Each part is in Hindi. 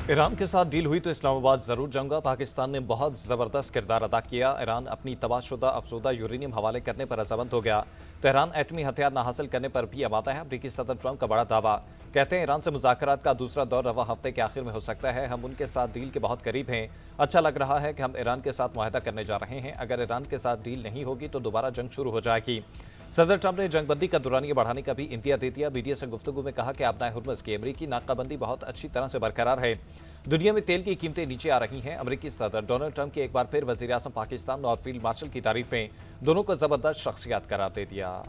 ईरान के साथ डील हुई तो इस्लामाबाद जरूर जाऊंगा। पाकिस्तान ने बहुत जबरदस्त किरदार अदा किया। ईरान अपनी तबाहशुदा अफसुदा यूरेनियम हवाले करने पर रजामंद हो गया। तेहरान एटमी हथियार न हासिल करने पर भी आमादा है। अमरीकी सदर ट्रंप का बड़ा दावा। कहते हैं ईरान से मुज़ाकरात का दूसरा दौर रवा हफ्ते के आखिर में हो सकता है। हम उनके साथ डील के बहुत करीब हैं। अच्छा लग रहा है कि हम ईरान के साथ मुआहदा करने जा रहे हैं। अगर ईरान के साथ डील नहीं होगी तो दोबारा जंग शुरू हो जाएगी। सदर ट्रंप ने जंगबंदी का दुरानिया बढ़ाने का भी इंदिया दे दिया। मीडिया से गुफ्तगू में कहा कि आपनाए हुर्मुज़ की अमरीकी नाकाबंदी बहुत अच्छी तरह से बरकरार है। दुनिया में तेल की कीमतें नीचे आ रही हैं। अमरीकी सदर डोनाल्ड ट्रंप की एक बार फिर वजीर आजम पाकिस्तान और फील्ड मार्शल की तारीफें। दोनों को जबरदस्त शख्सियत करार दे दिया।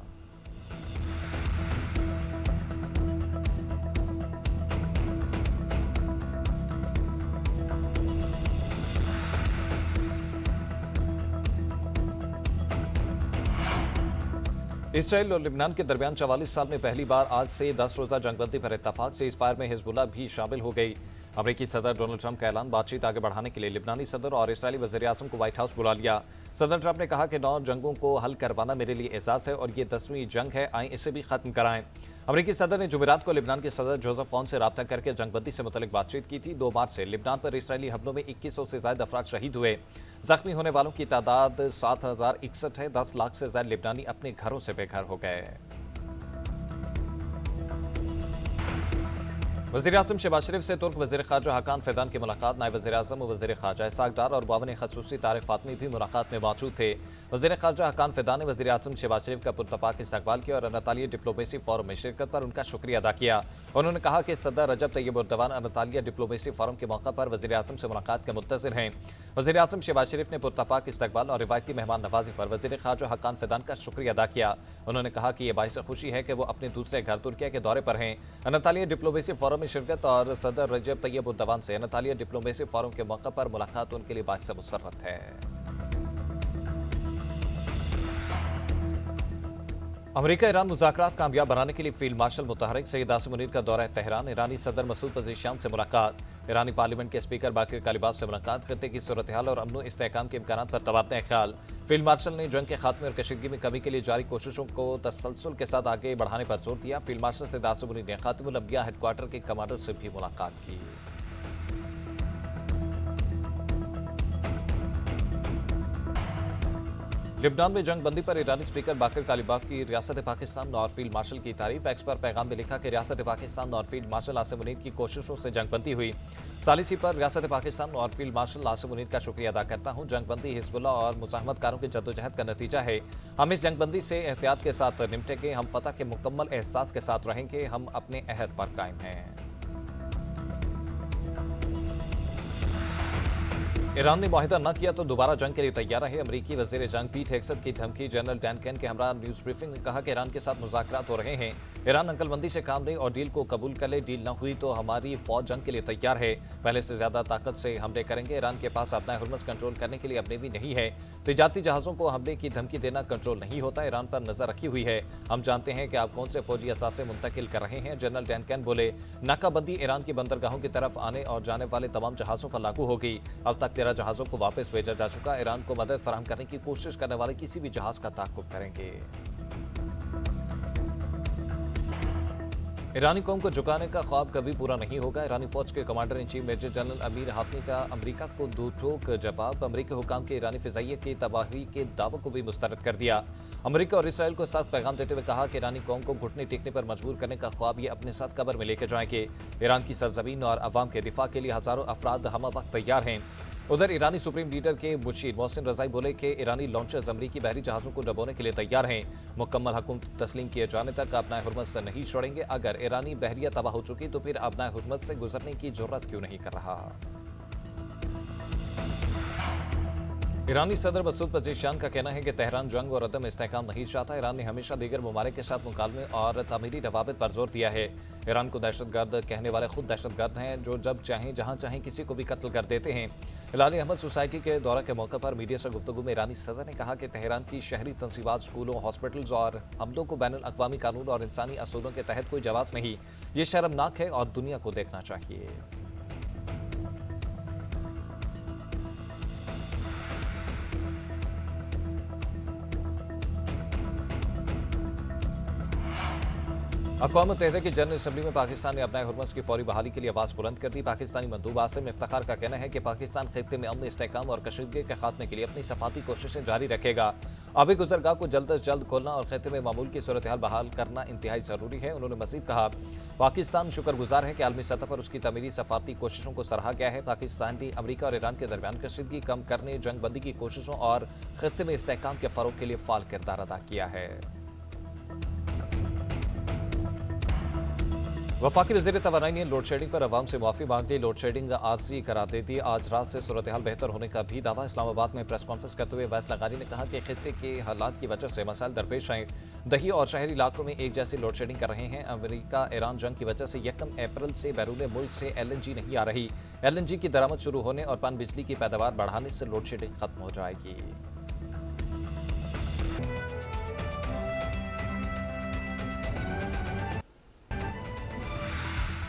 इसराइल और लिबनान के दरमियान 44 साल में पहली बार आज से 10 रोजा जंगबंदी पर इत्तफाक से इस फायर में हिजबुल्लाह भी शामिल हो गई। अमरीकी सदर डोनाल्ड ट्रंप का ऐलान बातचीत आगे बढ़ाने के लिए लिबनानी सदर और इसराइली वज़ीर आज़म को व्हाइट हाउस बुला लिया। सदर ट्रंप ने कहा कि 9 जंगों को हल करवाना मेरे लिए एजाज़ है और ये 10वीं जंग है, आए इसे भी खत्म कराएं। अमरीकी सदर ने जुमेरात को लिबनान के सदर जोसेफ ऑन से रब्ता करके जंगबंदी से मुतल्लिक बातचीत की थी। 2 मार्च से लिबनान पर इसराइली हमलों में 2100 से ज्यादा अफराद शहीद हुए। जख्मी होने वालों की तादाद 7061 है। 10 लाख से ज्यादा लिबनानी अपने घरों से बेघर हो गए। वज़ीर आज़म शहबाज शरीफ से तुर्क वज़ीर ख़ारजा हकान फ़िदान की मुलाकात। नायब वज़ीर आज़म व वज़ीर ख़ारजा इसहाक़ डार और मुआविन ख़ुसूसी तारिक फ़ातमी भी मुलाकात में मौजूद थे। वज़ीर ख़ारजा हकान फ़िदान ने वज़ीर आज़म शहबाज शरीफ का पुरतपाक इस्तकबाल किया और अनातालिया डिप्लोमेसी फोरम में शिरकत पर उनका शुक्रिया अदा किया। उन्होंने कहा कि सदर रजब तैयब एर्दोग़ान अनातालिया डिप्लोमेसी फोरम के मौके पर वज़ीर आज़म से मुलाकात के मुंतज़िर हैं। वज़ीर आज़म शहबाज शरीफ ने पुरतपाक इस्तकबाल और रिवायती मेहमान नवाजी पर वज़ीर ख़ारजा हकान फ़िदान का शुक्रिया अदा किया। उन्होंने कहा कि यह बाइस खुशी है कि वो अपने दूसरे घर तुर्किया के दौरे पर हैं। अनातालिया डिप्लोमेसी फोरम में शिरकत और सदर रजब तैयब एर्दोग़ान से अनातालिया डिप्लोमेसी फोरम के मौके पर मुलाकात उनके लिए बाइस मुसर्रत है। अमेरिका ईरान मुज़ाकरात कामयाब बनाने के लिए फील्ड मार्शल मुतहरिक सैयद आसिम मुनीर का दौरा तेहरान। ईरानी सदर मसूद पज़ेशियान से मुलाकात। ईरानी पार्लियामेंट के स्पीकर बाकिर कालिबाफ से मुलाकात। खत्ते की सूरत हाल और अमन इस्तेहकाम के इम्कानात पर तबादला ख्याल। फील्ड मार्शल ने जंग के खात्मे और कशीदगी में कमी के लिए जारी कोशिशों को तसलसल के साथ आगे बढ़ाने पर जोर दिया। फील्ड मार्शल सैयद आसिम मुनीर ने खातिमुल अंबिया हेडक्वार्टर के कमांडर से भी मुलाकात की। लिबनान में जंग बंदी पर ईरानी स्पीकर बाकिर कालिबाफ की रियासत पाकिस्तान और फील्ड मार्शल की तारीफ। एक्स पर पैगाम में लिखा कि रियासत पाकिस्तान और फील्ड मार्शल आसिम मुनीर की कोशिशों से जंग बंदी हुई। सालिसी पर रियासत पाकिस्तान और फील्ड मार्शल आसिम मुनीर का शुक्रिया अदा करता हूँ। जंग बंदी हिजबुल्लाह और मुज़ाहमतकारों की जद्दोजहद का नतीजा है। हम इस जंग बंदी से एहतियात के साथ निपटेंगे। हम फतह के मुकम्मल एहसास के साथ रहेंगे। हम अपने अहद पर कायम हैं। ईरान ने मुआहिदा न किया तो दोबारा जंग के लिए तैयार रहे। अमरीकी वज़ीर जंग पीट हेगसेथ की धमकी। जनरल डैन कैन के हमरा न्यूज़ ब्रीफिंग में कहा कि ईरान के साथ मुज़ाकरात हो रहे हैं। ईरान अक्लमंदी से काम ले और डील को कबूल कर ले। डील न हुई तो हमारी फौज जंग के लिए तैयार है। पहले से ज्यादा ताकत से हमले करेंगे। ईरान के पास अपना हुर्मुज़ कंट्रोल करने के लिए अब नेवी नहीं है। तिजारती जहाज़ों को हमले की धमकी देना कंट्रोल नहीं होता। ईरान पर नजर रखी हुई है। हम जानते हैं कि आप कौन से फौजी असासे मुंतकिल कर रहे हैं। जनरल डैन कैन बोले, नाकाबंदी ईरान की बंदरगाहों की तरफ आने और जाने वाले तमाम जहाज़ों पर लागू होगी। अब तक 13 जहाज़ों को वापस भेजा जा चुका। ईरान को मदद फराहम करने की कोशिश करने वाले किसी भी जहाज का ताक़ुब करेंगे। ईरानी कौम को झुकाने का ख्वाब कभी पूरा नहीं होगा। ईरानी फौज के commander in chief major general Amir Hatami का अमेरिका को दो टोक जवाब। अमेरिकी हुकाम के ईरानी फिजाइया की तबाही के दावों को भी मुस्तरद कर दिया। अमेरिका और इसराइल को साथ पैगाम देते हुए कहा कि ईरानी कौम को घुटने टेकने पर मजबूर करने का ख्वाब ये अपने साथ कब्र में लेकर जाएंगे। ईरान की सरजमीन और अवाम के दिफा के लिए हजारों अफराद हम वक्त तैयार हैं। उधर ईरानी सुप्रीम लीडर के मुशीर मोहसिन रजाई बोले कि ईरानी लॉन्चर्स अमरीकी बहरी जहाज़ों को डबोने के लिए तैयार हैं। मुकम्मल हुकूमत तस्लीम किए जाने तक अपनाए हुर्मुज़ से नहीं छोड़ेंगे। अगर ईरानी बहरिया तबाह हो चुकी तो फिर अपनाए हुर्मुज़ से गुजरने की जरूरत क्यों नहीं कर रहा। ईरानी सदर मसूद पज़ेशियान का कहना है कि तेहरान जंग और अदम इस्तेहकाम नहीं चाहता। ईरान ने हमेशा दीगर ममालिक के साथ मुकालमे और तमीरी रवाबित पर जोर दिया है। ईरान को दहशतगर्द कहने वाले खुद दहशतगर्द हैं जो जब चाहें जहां चाहें किसी को भी कत्ल कर देते हैं। हिलाल अहमद सोसाइटी के दौरा के मौके पर मीडिया से गुफ्तगू में ईरानी सदर ने कहा कि तेहरान की शहरी तंसीबात, स्कूलों, हॉस्पिटल्स और हमलों को बैनुल अक़वामी कानून और इंसानी असूलों के तहत कोई जवाब नहीं। ये शर्मनाक है और दुनिया को देखना चाहिए। अक़वाम मुत्तहिदा की जनरल असम्बली में पाकिस्तान ने अपने हुर्मस की फौरी बहाली के लिए आवाज़ बुलंद कर दी। पाकिस्तानी मंदूब आसिम इफ्तिखार का कहना है कि पाकिस्तान खित्ते में अमन, इस्तेहकाम और कशीदगी के खात्मे के लिए अपनी सफाती कोशिशें जारी रखेगा। आबी गुजरगाह को जल्द अज जल्द खोलना और खित्ते में मामूल की सूरत हाल बहाल करना इंतहाई ज़रूरी है। उन्होंने मज़ीद कहा, पाकिस्तान शुक्रगुजार है कि आलमी सतह पर उसकी तमीरी सफारती कोशिशों को सराहा गया है। पाकिस्तान ने अमरीका और ईरान के दरमियान कशीदगी कम करने, जंग बंदी की कोशिशों और खित्ते में इस्तेहकाम के फ़रोग के लिए फ़ाल किरदार अदा किया है। वफाकी वज़ीर तवानाई ने लोड शेडिंग पर अवाम से माफ़ी मांग ली। लोड शेडिंग आर्जी करार दे दी। आज रात से सूरत हाल बेहतर होने का भी दावा। इस्लामाबाद में प्रेस कॉन्फ्रेंस करते हुए वैस लगानी ने कहा कि खित्ते के हालात की वजह से मसाइल दरपेश हैं। दही और शहरी इलाकों में एक जैसी लोड शेडिंग कर रहे हैं। अमेरिका ईरान जंग की वजह से 1 अप्रैल से बैरून मुल्क से LNG नहीं आ रही। LNG की दरामद शुरू होने और पन बिजली की पैदावार बढ़ाने से लोड शेडिंग खत्म हो जाएगी।